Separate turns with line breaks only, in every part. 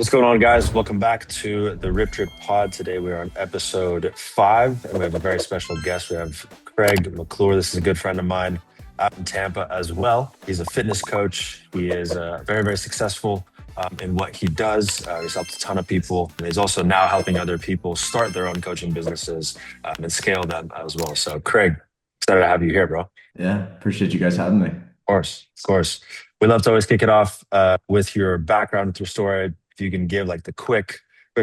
What's going on, guys? Welcome back to the RipDrip pod. Today we're on episode 5, and we have a very special guest. We have Craig McClure. This is a good friend of mine out in Tampa as well. He's a fitness coach. He is very, very successful in what he does. He's helped a ton of people, and he's also now helping other people start their own coaching businesses and scale them as well. So, Craig, excited to have you here, bro.
Yeah, appreciate you guys having me.
Course, of course. We love to always kick it off with your background, with your story. If you can give like the quick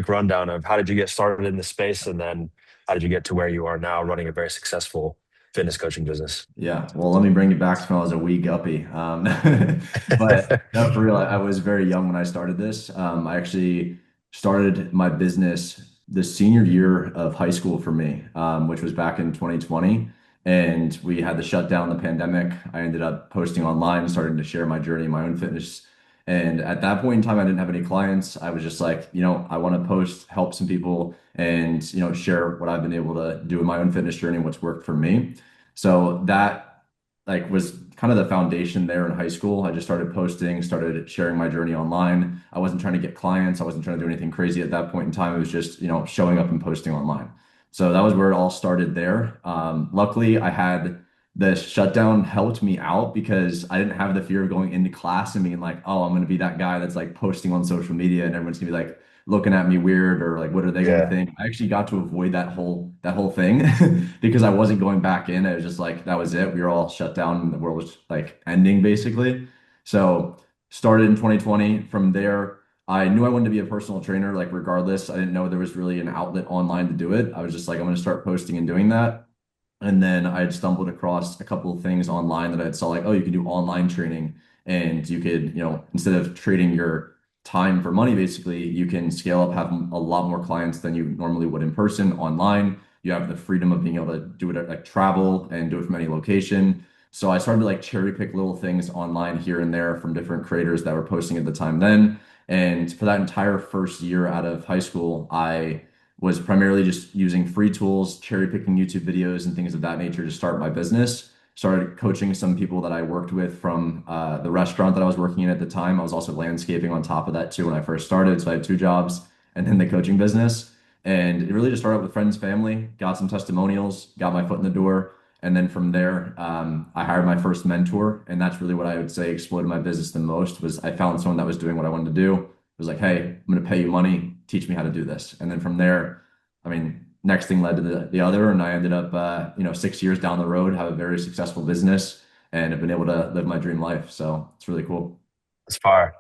rundown of how did you get started in the space, and then how did you get to where you are now, running a very successful fitness coaching business.
Yeah, well, let me bring you back to when I was a wee guppy. But no, for real, I was very young when I started this. I actually started my business the senior year of high school for me, which was back in 2020. And we had the shutdown, the pandemic. I ended up posting online, starting to share my journey, my own fitness. And at that point in time, I didn't have any clients. I was just like, I want to post, help some people, and share what I've been able to do in my own fitness journey and what's worked for me. So that like was kind of the foundation there in high school. I just started posting, started sharing my journey online. I wasn't trying to get clients. I wasn't trying to do anything crazy at that point in time. It was just, showing up and posting online. So that was where it all started there. Luckily, I had the shutdown helped me out because I didn't have the fear of going into class and being like, oh, I'm going to be that guy that's like posting on social media and everyone's gonna be like looking at me weird or like, what are they going to
Yeah,
think? I actually got to avoid that whole thing because I wasn't going back in. It was just like, that was it. We were all shut down and the world was like ending basically. So started in 2020. From there, I knew I wanted to be a personal trainer, like regardless. I didn't know there was really an outlet online to do it. I was just like, I'm going to start posting and doing that. And then I had stumbled across a couple of things online that I saw like, oh, you can do online training and you could, instead of trading your time for money, basically, you can scale up, have a lot more clients than you normally would in person online. You have the freedom of being able to do it like travel and do it from any location. So I started to like cherry pick little things online here and there from different creators that were posting at the time then. And for that entire first year out of high school, I was primarily just using free tools, cherry picking YouTube videos and things of that nature to start my business. Started coaching some people that I worked with from the restaurant that I was working in at the time. I was also landscaping on top of that too when I first started. So I had two jobs and then the coaching business. And it really just started with friends, family, got some testimonials, got my foot in the door. And then from there, I hired my first mentor. And that's really what I would say exploded my business the most was I found someone that was doing what I wanted to do. It was like, hey, I'm going to pay you money, teach me how to do this. And then from there, I mean, next thing led to the other. And I ended up, 6 years down the road, have a very successful business and have been able to live my dream life. So it's really cool.
it's far.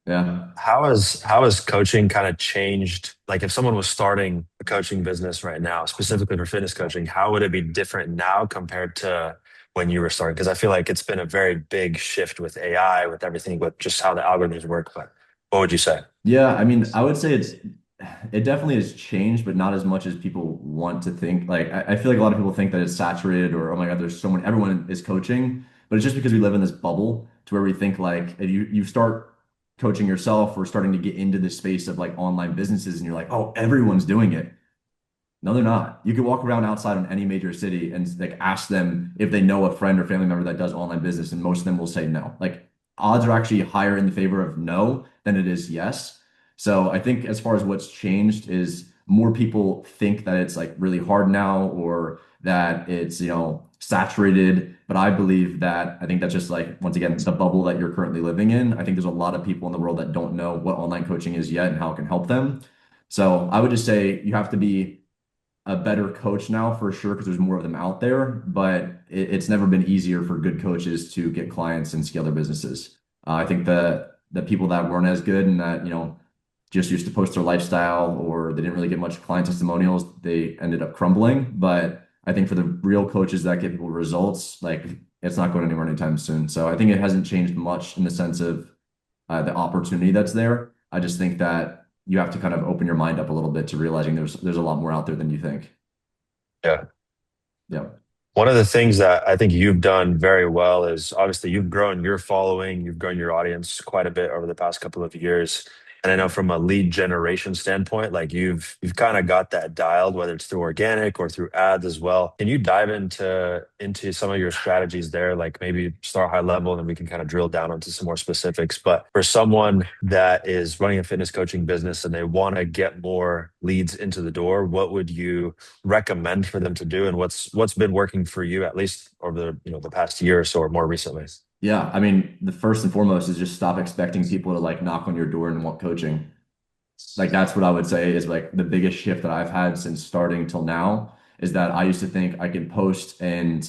Yeah.
How has coaching kind of changed? Like if someone was starting a coaching business right now, specifically for fitness coaching, how would it be different now compared to when you were starting? Because I feel like it's been a very big shift with AI, with everything, with just how the algorithms work. But what would you say?
Yeah. I mean, I would say it definitely has changed, but not as much as people want to think. Like, I feel like a lot of people think that it's saturated or, oh my God, there's so many, everyone is coaching, but it's just because we live in this bubble to where we think like if you start coaching yourself or starting to get into the space of like online businesses and you're like, oh, everyone's doing it. No, they're not. You can walk around outside in any major city and like ask them if they know a friend or family member that does online business, and most of them will say no. Like odds are actually higher in the favor of no than it is yes. So I think as far as what's changed is more people think that it's like really hard now or that it's, saturated. But I believe that I think that's just like once again the bubble that you're currently living in. I think there's a lot of people in the world that don't know what online coaching is yet and how it can help them. So I would just say you have to be a better coach now for sure because there's more of them out there, but it's never been easier for good coaches to get clients and scale their businesses. I think the people that weren't as good and that just used to post their lifestyle or they didn't really get much client testimonials, they ended up crumbling. But I think for the real coaches that get people results, like it's not going anywhere anytime soon. So I think it hasn't changed much in the sense of the opportunity that's there. I just think that you have to kind of open your mind up a little bit to realizing there's a lot more out there than you think.
Yeah.
Yeah.
One of the things that I think you've done very well is obviously you've grown your following, you've grown your audience quite a bit over the past couple of years. And I know from a lead generation standpoint, like you've kind of got that dialed, whether it's through organic or through ads as well. Can you dive into some of your strategies there? Like maybe start high level and then we can kind of drill down onto some more specifics. But for someone that is running a fitness coaching business and they want to get more leads into the door, what would you recommend for them to do? And what's been working for you at least over the past year or so or more recently?
Yeah, I mean, the first and foremost is just stop expecting people to like knock on your door and want coaching. Like that's what I would say is like the biggest shift that I've had since starting till now is that I used to think I could post and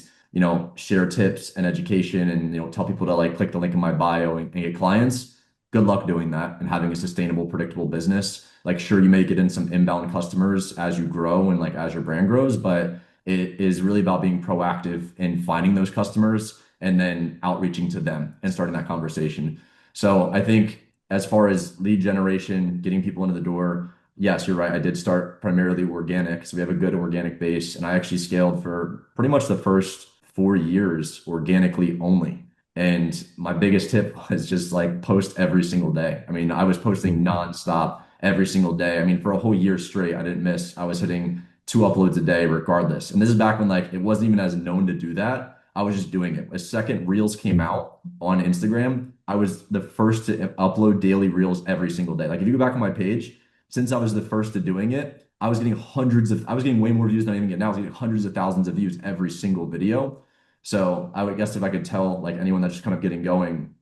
share tips and education and tell people to like click the link in my bio and get clients. Good luck doing that and having a sustainable, predictable business. Like sure, you may get in some inbound customers as you grow and like as your brand grows, but it is really about being proactive in finding those customers and then outreaching to them and starting that conversation. So I think as far as lead generation, getting people into the door, yes, you're right. I did start primarily organic. So we have a good organic base. And I actually scaled for pretty much the first 4 years organically only. And my biggest tip was just like post every single day. I mean, I was posting nonstop every single day. I mean, for a whole year straight, I didn't miss. I was hitting 2 uploads a day regardless. And this is back when like it wasn't even as known to do that. I was just doing it. A second Reels came out on Instagram, I was the first to upload daily Reels every single day. Like if you go back on my page, since I was the first to doing it, I was getting way more views than I even get now. I was getting hundreds of thousands of views every single video. So I would guess if I could tell like anyone that's just kind of getting going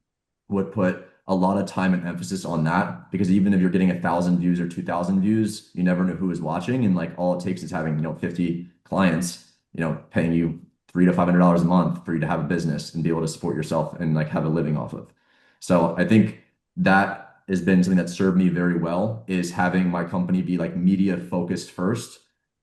would put a lot of time and emphasis on that because even if you're getting 1,000 views or 2,000 views, you never know who is watching. And like all it takes is having, 50 clients, paying you $300 to $500 a month for you to have a business and be able to support yourself and like have a living off of. So I think that has been something that served me very well is having my company be like media focused first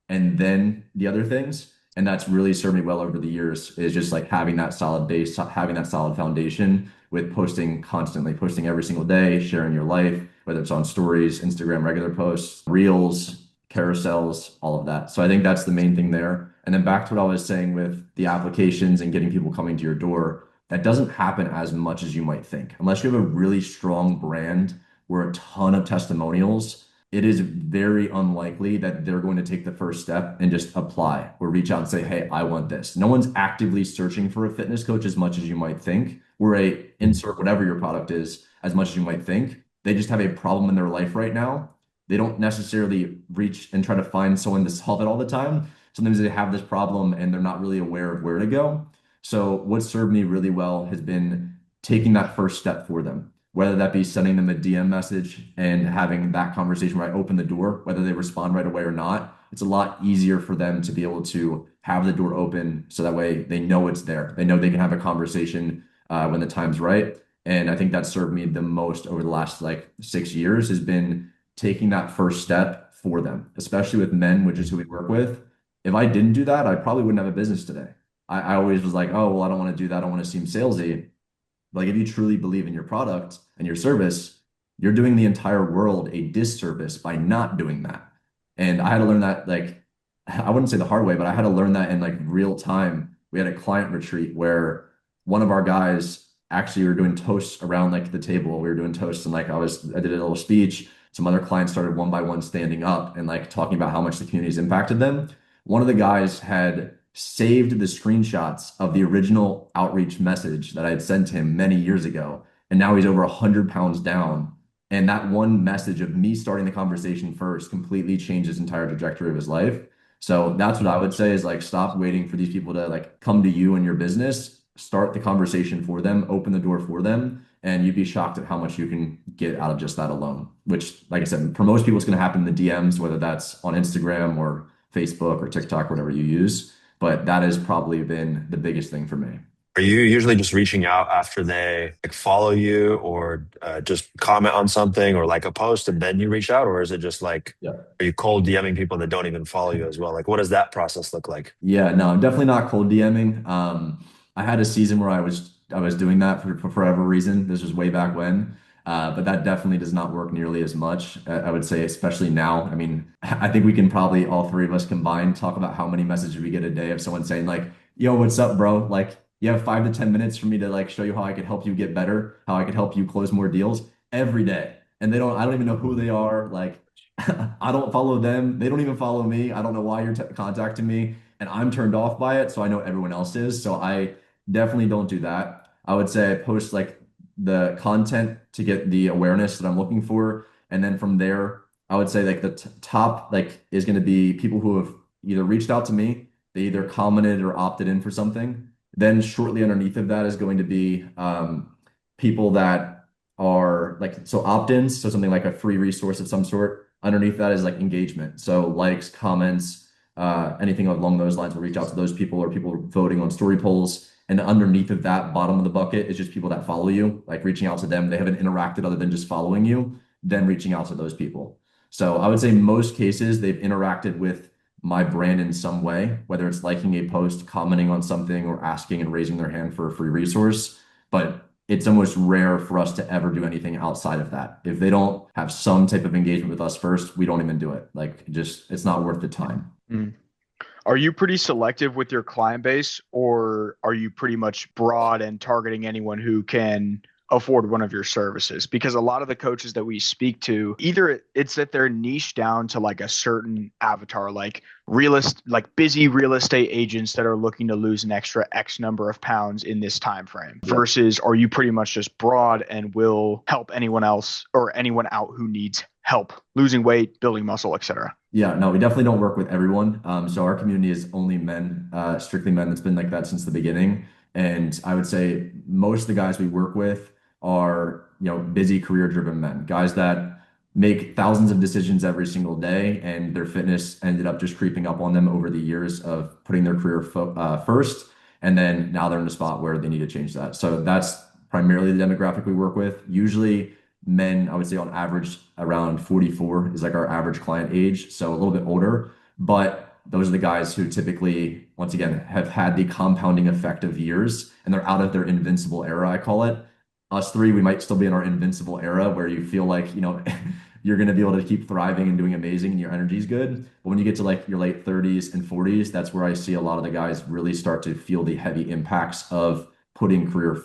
and then the other things. And that's really served me well over the years is just like having that solid base, having that solid foundation with posting constantly, posting every single day, sharing your life, whether it's on stories, Instagram, regular posts, reels, carousels, all of that. So I think that's the main thing there. And then back to what I was saying with the applications and getting people coming to your door, that doesn't happen as much as you might think. Unless you have a really strong brand where a ton of testimonials, it is very unlikely that they're going to take the first step and just apply or reach out and say, hey, I want this. No one's actively searching for a fitness coach as much as you might think. We're a insert whatever your product is as much as you might think. They just have a problem in their life right now. They don't necessarily reach and try to find someone to solve it all the time. Sometimes they have this problem and they're not really aware of where to go. So what served me really well has been taking that first step for them, whether that be sending them a DM message and having that conversation where I open the door, whether they respond right away or not. It's a lot easier for them to be able to have the door open so that way they know it's there. They know they can have a conversation when the time's right. And I think that served me the most over the last like 6 years has been taking that first step for them, especially with men, which is who we work with. If I didn't do that, I probably wouldn't have a business today. I always was like, oh, well, I don't want to do that. I don't want to seem salesy. Like if you truly believe in your product and your service, you're doing the entire world a disservice by not doing that. And I had to learn that like I wouldn't say the hard way, but I had to learn that in like real time. We had a client retreat where one of our guys actually we were doing toasts around like the table. We were doing toasts and like I did a little speech. Some other clients started one by one standing up and like talking about how much the community's impacted them. One of the guys had saved the screenshots of the original outreach message that I had sent him many years ago. And now he's over 100 pounds down. And that one message of me starting the conversation first completely changed his entire trajectory of his life. So that's what I would say is like stop waiting for these people to like come to you and your business, start the conversation for them, open the door for them, and you'd be shocked at how much you can get out of just that alone. Which, like I said, for most people, it's going to happen in the DMs, whether that's on Instagram or Facebook or TikTok, whatever you use. But that has probably been the biggest thing for me.
Are you usually just reaching out after they like follow you or just comment on something or like a post and then you reach out? Or is it just like,
Yeah.
are you cold DMing people that don't even follow you as well? Like, what does that process look like?
Yeah, no, I'm definitely not cold DMing. I had a season where I was doing that for forever reason. This was way back when. But that definitely does not work nearly as much. I would say, especially now. I mean, I think we can probably all three of us combined talk about how many messages we get a day of someone saying like, "Yo, what's up, bro? Like, you have 5 to 10 minutes for me to like show you how I could help you get better, how I could help you close more deals every day." and I don't even know who they are. Like, I don't follow them. They don't even follow me. I don't know why you're contacting me, and I'm turned off by it. So I know everyone else is. So I definitely don't do that. I would say I post like the content to get the awareness that I'm looking for, and then from there, I would say like the top like is going to be people who have either reached out to me, they either commented or opted in for something. Then shortly underneath of that is going to be people that are like so opt-ins, so something like a free resource of some sort. Underneath that is like engagement, so likes, comments, anything along those lines will reach out to those people or people voting on story polls. And underneath of that, bottom of the bucket is just people that follow you, like reaching out to them. They haven't interacted other than just following you, then reaching out to those people. So I would say most cases they've interacted with my brand in some way, whether it's liking a post, commenting on something, or asking and raising their hand for a free resource. But it's almost rare for us to ever do anything outside of that. If they don't have some type of engagement with us first, we don't even do it. Like, just it's not worth the time.
Mm. Are you pretty selective with your client base, or are you pretty much broad and targeting anyone who can afford one of your services? Because a lot of the coaches that we speak to, either it's that they're niche down to like a certain avatar, like like busy real estate agents that are looking to lose an extra X number of pounds in this time frame, versus are you pretty much just broad and will help anyone else or anyone out who needs help losing weight, building muscle, etc.?
Yeah, no, we definitely don't work with everyone. So our community is only men, strictly men. That's been like that since the beginning. And I would say most of the guys we work with are, busy career-driven men, guys that make thousands of decisions every single day, and their fitness ended up just creeping up on them over the years of putting their career first. And then now they're in a spot where they need to change that. So that's primarily the demographic we work with. Usually men, I would say on average around 44 is like our average client age, so a little bit older. But those are the guys who typically, once again, have had the compounding effect of years and they're out of their invincible era, I call it. Us three, we might still be in our invincible era where you feel like, you're going to be able to keep thriving and doing amazing and your energy is good. But when you get to like your late 30s and 40s, that's where I see a lot of the guys really start to feel the heavy impacts of putting career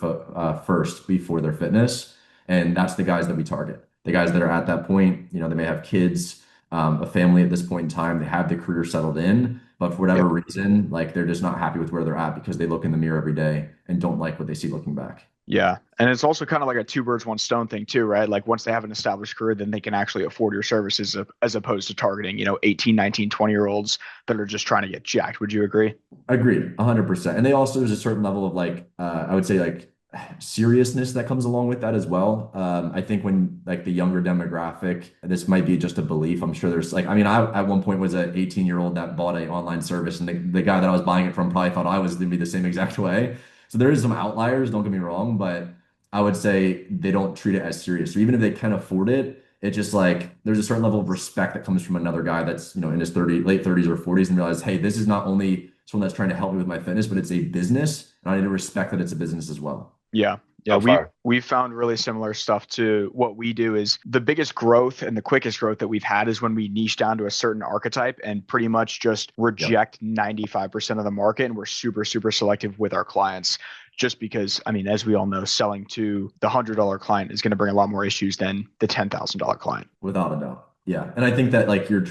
first before their fitness. And that's the guys that we target. The guys that are at that point, they may have kids, a family at this point in time, they have the career settled in, but for whatever reason, like they're just not happy with where they're at because they look in the mirror every day and don't like what they see looking back.
Yeah. And it's also kind of like a two birds, one stone thing too, right? Like once they have an established career, then they can actually afford your services as opposed to targeting, 18, 19, 20-year-olds that are just trying to get jacked. Would you agree?
Agreed, 100%. And they also, there's a certain level of like, I would say like seriousness that comes along with that as well. I think when like the younger demographic, this might be just a belief. I'm sure there's like, I mean, I at one point was an 18-year-old that bought an online service, and the guy that I was buying it from probably thought I was going to be the same exact way. So there is some outliers, don't get me wrong, but I would say they don't treat it as serious. So even if they can afford it, it's just like there's a certain level of respect that comes from another guy that's, in his late 30s or 40s and realize, hey, this is not only someone that's trying to help me with my fitness, but it's a business, and I need to respect that it's a business as well.
Yeah. Yeah, we found really similar stuff to what we do. Is the biggest growth and the quickest growth that we've had is when we niche down to a certain archetype and pretty much just reject 95% of the market. And we're super, super selective with our clients, just because, I mean, as we all know, selling to the $100 client is going to bring a lot more issues than the $10,000 client.
Without a doubt. Yeah. And I think that like you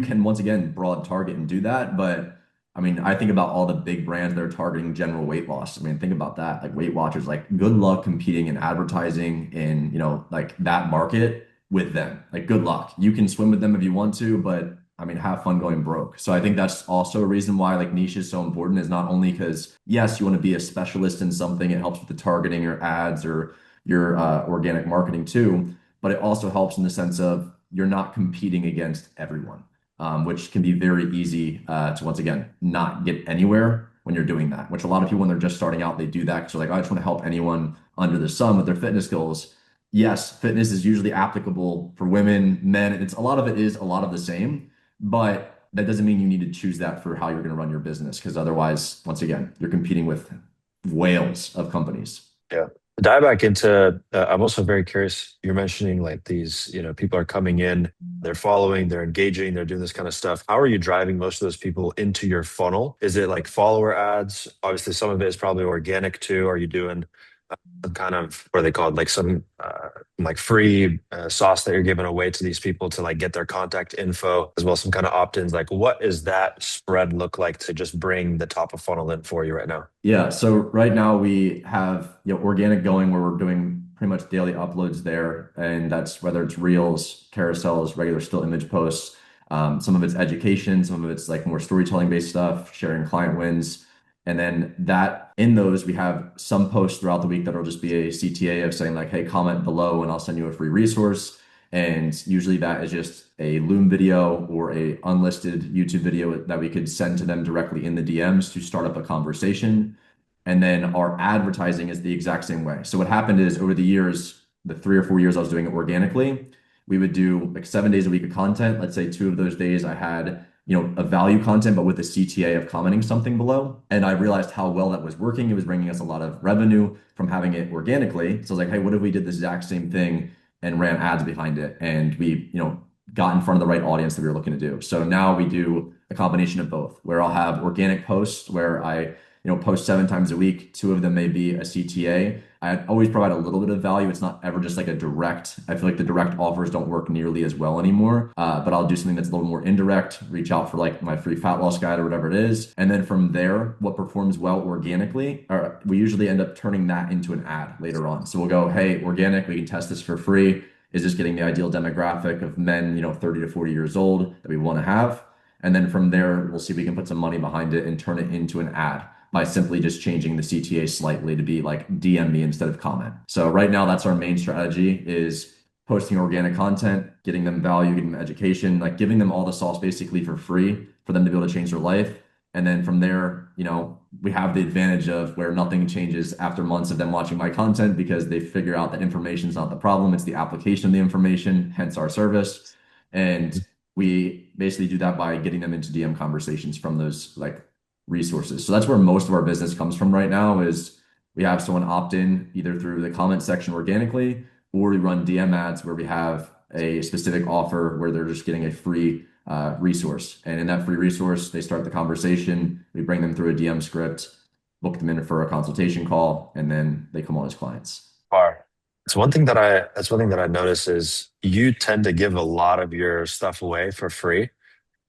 can once again broad target and do that, but I mean, I think about all the big brands that are targeting general weight loss. I mean, think about that. Like Weight Watchers, like good luck competing in advertising in, like that market with them. Like good luck. You can swim with them if you want to, but I mean, have fun going broke. So I think that's also a reason why like niche is so important, is not only because yes, you want to be a specialist in something, it helps with the targeting or ads or your organic marketing too, but it also helps in the sense of you're not competing against everyone, which can be very easy to, once again, not get anywhere when you're doing that, which a lot of people, when they're just starting out, they do that because they're like, I just want to help anyone under the sun with their fitness goals. Yes, fitness is usually applicable for women, men. It's a lot of it is a lot of the same, but that doesn't mean you need to choose that for how you're going to run your business, because otherwise, once again, you're competing with whales of companies.
Yeah. Dive back into, I'm also very curious. You're mentioning like these, people are coming in, they're following, they're engaging, they're doing this kind of stuff. How are you driving most of those people into your funnel? Is it like follower ads? Obviously, some of it is probably organic too. Are you doing some kind of, what are they called? Like some like free sauce that you're giving away to these people to like get their contact info as well as some kind of opt-ins. Like what is that spread look like to just bring the top of funnel in for you right now?
Yeah, so right now we have organic going where we're doing pretty much daily uploads there, and that's whether it's reels, carousels, regular still image posts. Some of it's education, some of it's like more storytelling based stuff, sharing client wins, and then that in those we have some posts throughout the week that'll just be a CTA of saying like, hey, comment below and I'll send you a free resource. And usually that is just a Loom video or a unlisted YouTube video that we could send to them directly in the DMs to start up a conversation. And then our advertising is the exact same way. So what happened is over the years, the 3 or 4 years I was doing it organically, we would do like 7 days a week of content. Let's say 2 of those days I had, a value content, but with a CTA of commenting something below. And I realized how well that was working. It was bringing us a lot of revenue from having it organically. So I was like, hey, what if we did the exact same thing and ran ads behind it? And we, got in front of the right audience that we were looking to do. So now we do a combination of both, where I'll have organic posts where I post 7 times a week. 2 of them may be a CTA. I always provide a little bit of value. It's not ever just like a direct. I feel like the direct offers don't work nearly as well anymore. But I'll do something that's a little more indirect, reach out for like my free fat loss guide or whatever it is. And then from there, what performs well organically, or we usually end up turning that into an ad later on. So we'll go, hey, organic, we can test this for free. Is this getting the ideal demographic of men, 30 to 40 years old that we want to have? And then from there, we'll see if we can put some money behind it and turn it into an ad by simply just changing the CTA slightly to be like DM me instead of comment. So right now, that's our main strategy is posting organic content, getting them value, getting them education, like giving them all the sauce basically for free for them to be able to change their life. And then from there, we have the advantage of where nothing changes after months of them watching my content because they figure out that information is not the problem. It's the application of the information, hence our service. And we basically do that by getting them into DM conversations from those like resources. So that's where most of our business comes from right now is we have someone opt in either through the comment section organically, or we run DM ads where we have a specific offer where they're just getting a free resource. And in that free resource, they start the conversation. We bring them through a DM script, book them in for a consultation call, and then they come on as clients.
Far. That's one thing that I notice is you tend to give a lot of your stuff away for free.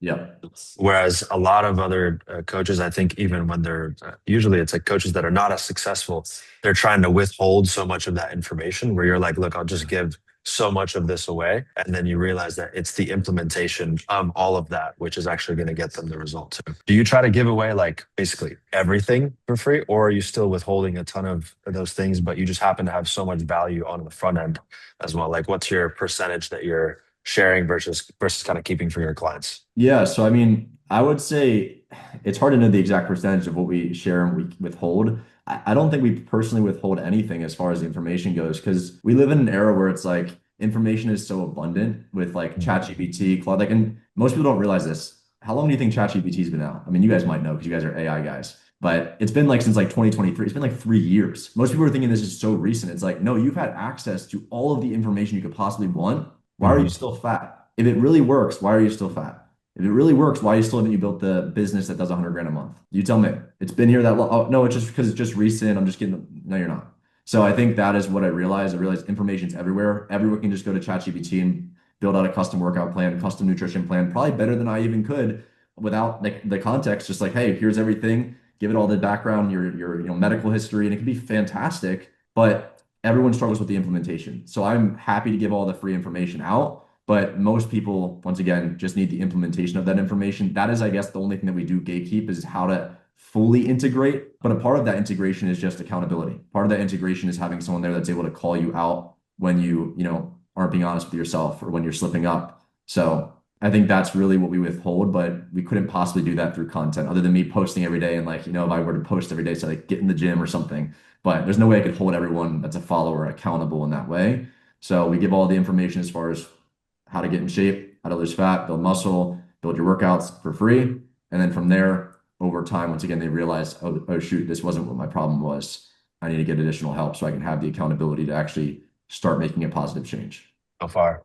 Yep.
Whereas a lot of other coaches, I think, even when they're usually it's like coaches that are not as successful, they're trying to withhold so much of that information where you're like, look, I'll just give so much of this away. And then you realize that it's the implementation of all of that, which is actually going to get them the result too. Do you try to give away like basically everything for free, or are you still withholding a ton of those things, but you just happen to have so much value on the front end as well? Like what's your percentage that you're sharing versus kind of keeping for your clients?
Yeah, so I mean, I would say it's hard to know the exact percentage of what we share and we withhold. I don't think we personally withhold anything as far as the information goes because we live in an era where it's like information is so abundant with like ChatGPT, Claude, like, and most people don't realize this. How long do you think ChatGPT's been out? I mean, you guys might know because you guys are AI guys, but it's been like since like 2023. It's been like 3 years. Most people are thinking this is so recent. It's like, no, you've had access to all of the information you could possibly want. Why are you still fat? If it really works, why are you still fat? If it really works, why you still haven't you built the business that does 100 grand a month? You tell me. It's been here that long. Oh, no, it's just because it's just recent. I'm just kidding. No, you're not. So I think that is what I realized. I realized information's everywhere. Everyone can just go to ChatGPT and build out a custom workout plan, custom nutrition plan, probably better than I even could without like the context. Just like, hey, here's everything. Give it all the background, your medical history, and it can be fantastic. But everyone struggles with the implementation. So I'm happy to give all the free information out. But most people, once again, just need the implementation of that information. That is, I guess, the only thing that we do gatekeep is how to fully integrate. But a part of that integration is just accountability. Part of that integration is having someone there that's able to call you out when you aren't being honest with yourself or when you're slipping up. So I think that's really what we withhold, but we couldn't possibly do that through content other than me posting every day. And like, if I were to post every day, so like get in the gym or something, but there's no way I could hold everyone that's a follower accountable in that way. So we give all the information as far as how to get in shape, how to lose fat, build muscle, build your workouts for free. And then from there, over time, once again, they realize, oh shoot, this wasn't what my problem was. I need to get additional help so I can have the accountability to actually start making a positive change.
So far.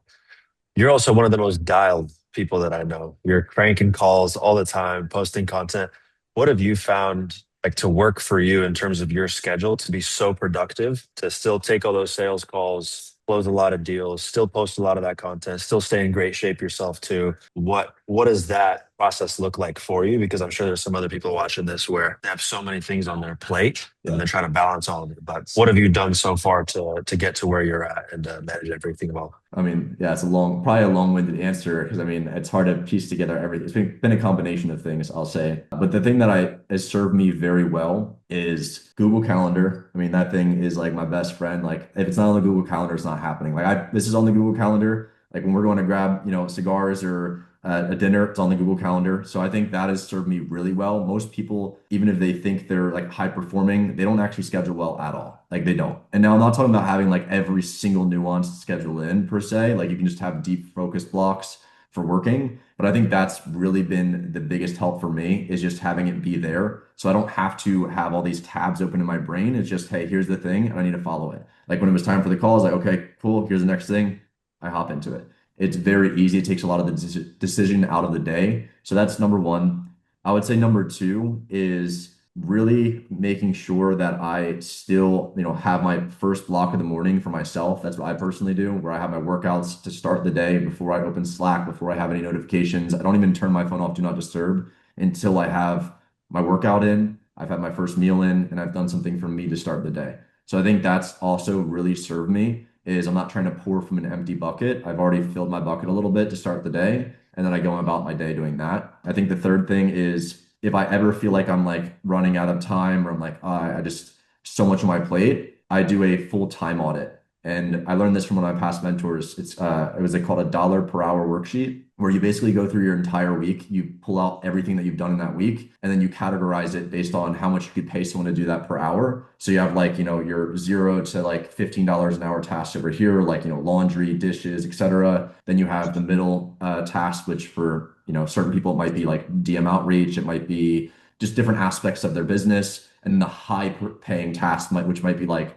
You're also one of the most dialed people that I know. You're cranking calls all the time, posting content. What have you found like to work for you in terms of your schedule to be so productive, to still take all those sales calls, close a lot of deals, still post a lot of that content, still stay in great shape yourself too. What does that process look like for you? Because I'm sure there's some other people watching this where they have so many things on their plate and they're trying to balance all of it. But what have you done so far to get to where you're at and manage everything well?
I mean, yeah, it's probably a long-winded answer because I mean, it's hard to piece together everything. It's been a combination of things, I'll say. But the thing that has served me very well is Google Calendar. I mean, that thing is like my best friend. Like, if it's not on the Google Calendar, it's not happening. This is on the Google Calendar. Like when we're going to grab, cigars or a dinner, it's on the Google Calendar. So I think that has served me really well. Most people, even if they think they're like high performing, they don't actually schedule well at all. Like they don't. And now I'm not talking about having like every single nuanced schedule in per se. Like you can just have deep focus blocks for working. But I think that's really been the biggest help for me is just having it be there. So I don't have to have all these tabs open in my brain. It's just, hey, here's the thing, and I need to follow it. Like when it was time for the call, I was like, okay, cool, here's the next thing. I hop into it. It's very easy. It takes a lot of the decision out of the day. So that's number one. I would say number two is really making sure that I still, have my first block of the morning for myself. That's what I personally do, where I have my workouts to start the day before I open Slack, before I have any notifications. I don't even turn my phone off, do not disturb, until I have my workout in, I've had my first meal in, and I've done something for me to start the day. So I think that's also really served me is I'm not trying to pour from an empty bucket. I've already filled my bucket a little bit to start the day, and then I go about my day doing that. I think the third thing is if I ever feel like I'm like running out of time or I'm like, I just so much on my plate, I do a full time audit. And I learned this from one of my past mentors. It was called a dollar per hour worksheet, where you basically go through your entire week, you pull out everything that you've done in that week, and then you categorize it based on how much you could pay someone to do that per hour. So you have like, your 0 to like $15 an hour tasks over here, like, laundry, dishes, etc. Then you have the middle tasks, which for, certain people, it might be like DM outreach, it might be just different aspects of their business. And the high paying tasks which might be like,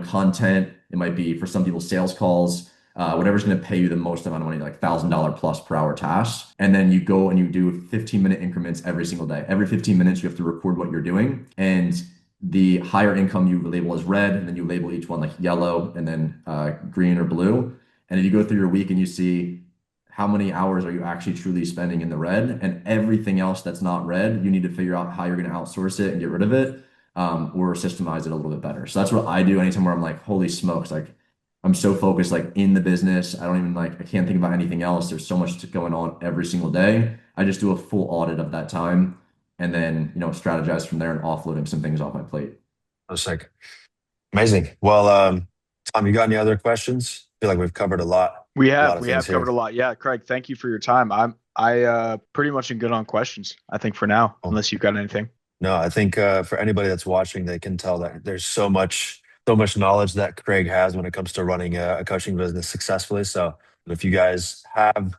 content. It might be for some people sales calls, whatever's going to pay you the most amount of money, like $1,000 plus per hour tasks. And then you go and you do 15-minute increments every single day. Every 15 minutes, you have to record what you're doing. And the higher income you label as red, and then you label each one like yellow and then green or blue. And if you go through your week and you see how many hours are you actually truly spending in the red, and everything else that's not red, you need to figure out how you're going to outsource it and get rid of it, or systemize it a little bit better. So that's what I do anytime where I'm like, holy smokes, like I'm so focused like in the business. I don't even like, I can't think about anything else. There's so much going on every single day. I just do a full audit of that time and then, strategize from there and offloading some things off my plate.
I was like, amazing. Well, Tom, you got any other questions? I feel like we've covered
We
a lot
have
of
we
things
have
here.
covered a lot. Yeah, Craig, thank you for your time. I pretty much am good on questions, I think, for now,
Well,
unless you've got anything.
no, I think for anybody that's watching, they can tell that there's so much knowledge that Craig has when it comes to running a coaching business successfully. So if you guys have,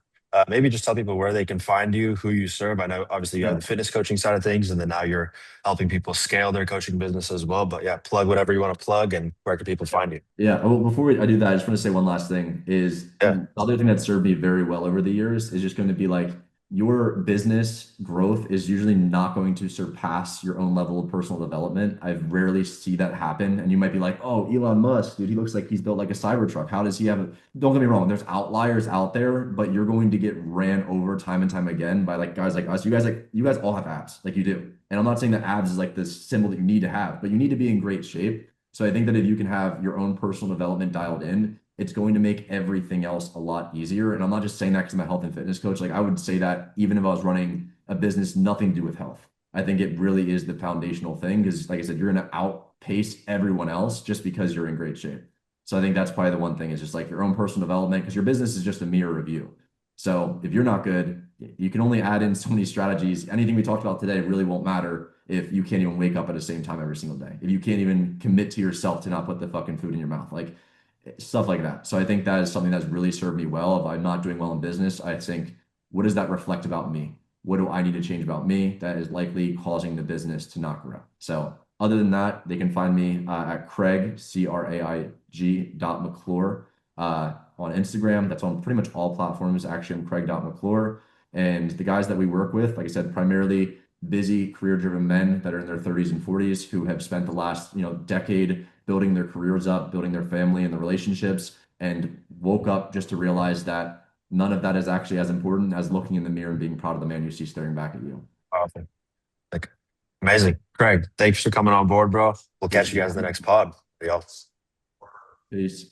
maybe just tell people where they can find you, who you serve. I know obviously you have
Yeah.
the fitness coaching side of things, and then now you're helping people scale their coaching business as well. But yeah, plug whatever you want to plug, and where can people find you?
Yeah. Well, before I do that, I just want to say one last thing is
Yeah,
the other thing that served me very well over the years is just going to be like your business growth is usually not going to surpass your own level of personal development. I rarely see that happen. And you might be like, oh, Elon Musk, dude, he looks like he's built like a Cybertruck. How does he have it? Don't get me wrong, there's outliers out there, but you're going to get ran over time and time again by like guys like us. You guys all have abs, like you do. And I'm not saying that abs is like this symbol that you need to have, but you need to be in great shape. So I think that if you can have your own personal development dialed in, it's going to make everything else a lot easier. And I'm not just saying that because I'm a health and fitness coach. Like I would say that even if I was running a business, nothing to do with health. I think it really is the foundational thing because, like I said, you're going to outpace everyone else just because you're in great shape. So I think that's probably the one thing is just like your own personal development because your business is just a mirror of you. So if you're not good, you can only add in so many strategies. Anything we talked about today really won't matter if you can't even wake up at the same time every single day. If you can't even commit to yourself to not put the fucking food in your mouth, like stuff like that. So I think that is something that's really served me well. If I'm not doing well in business, I think, what does that reflect about me? What do I need to change about me that is likely causing the business to not grow? So other than that, they can find me at Craig, Craig.McClure on Instagram. That's on pretty much all platforms. Actually, I'm Craig.McClure. And the guys that we work with, like I said, primarily busy, career-driven men that are in their 30s and 40s who have spent the last, decade building their careers up, building their family and the relationships, and woke up just to realize that none of that is actually as important as looking in the mirror and being proud of the man you see staring back at you.
Powerful. Like, amazing. Craig, thanks for coming on board, bro. We'll catch you guys in the next pod. Y'all.
Peace.